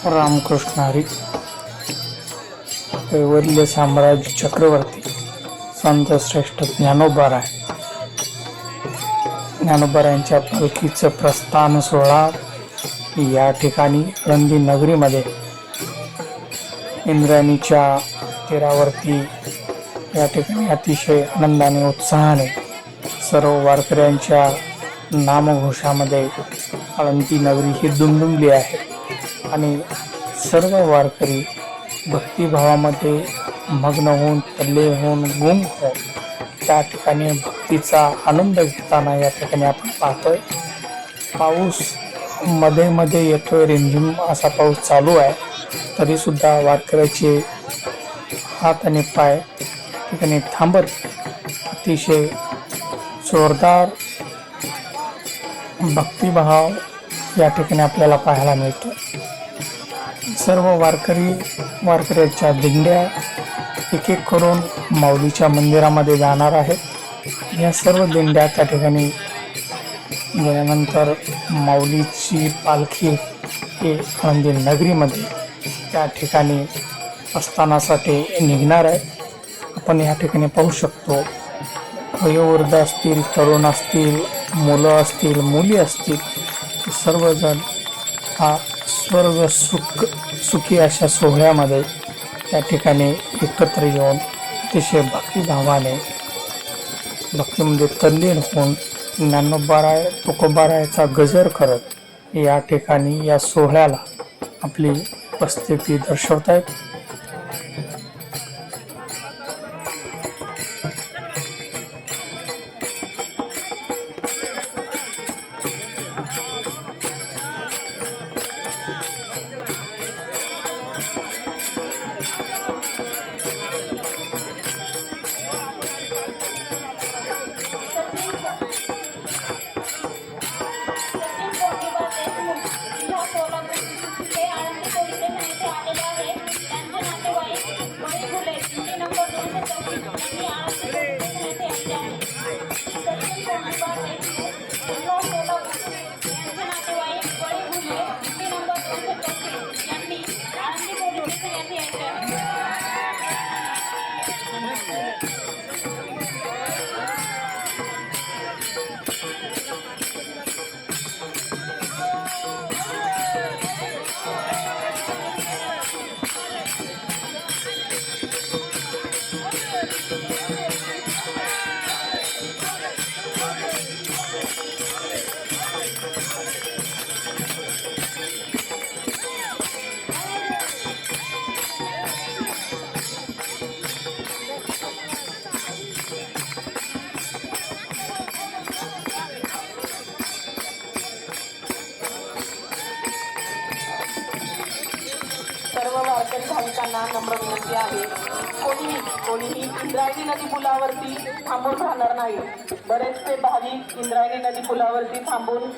रामकृष्ण हरी. कैवल्य साम्राज्य चक्रवर्ती संत श्रेष्ठ ज्ञानोबा यांच्या पालखीचं प्रस्थान सोहळा या ठिकाणी आळंदी नगरीमध्ये इंद्रायणीच्या तीरावरती या ठिकाणी अतिशय आनंदाने उत्साहाने सर्व वारकऱ्यांच्या नामघोषामध्ये आळंदी नगरी ही दुमदुमली आहे आणि सर्व वारकरी भक्तिभावामध्ये मग्न होऊन तल्लीन होऊन गुंग होऊन त्या ठिकाणी भक्तीचा आनंद घेताना या ठिकाणी आपण पाहतोय. पाऊस मध्ये मध्ये येतोय, रिमझिम असा पाऊस चालू आहे, तरी सुद्धा वारकऱ्याचे हात आणि पाय ठिकाणी थांबत अतिशय जोरदार भक्तिभाव या ठिकाणी आपल्याला पाहायला मिळतो. सर्व वारकऱ्याच्या दिंड्या एक एक करून माऊलीच्या मंदिरामध्ये जाणार आहेत. या सर्व दिंड्या त्या ठिकाणी गेल्यानंतर माऊलीची पालखी हे आळंदी नगरीमध्ये त्या ठिकाणी प्रस्थानासाठी निघणार आहे. आपण या ठिकाणी पाहू शकतो, वयोवृद्ध असतील, तरुण असतील, मुलं असतील, मुली असतील, सर्वजण हा स्वर्ग सुखी अशा सोहळ्यामध्ये त्या ठिकाणी एकत्र येऊन अतिशय भक्तिभावाने भक्तीमध्ये तल्लीन होऊन ज्ञानोबाराय तुकोबारायचा गजर करत या ठिकाणी या सोहळ्याला आपली उपस्थिती दर्शवत आहेत. सर्व वारकरी भाविकांना नम्र विनंती आहे, कोणीही इंद्रायणी नदी पुलावरती थांबून राहणार नाही. बरेचसे भाविक इंद्रायणी नदी पुलावरती थांबून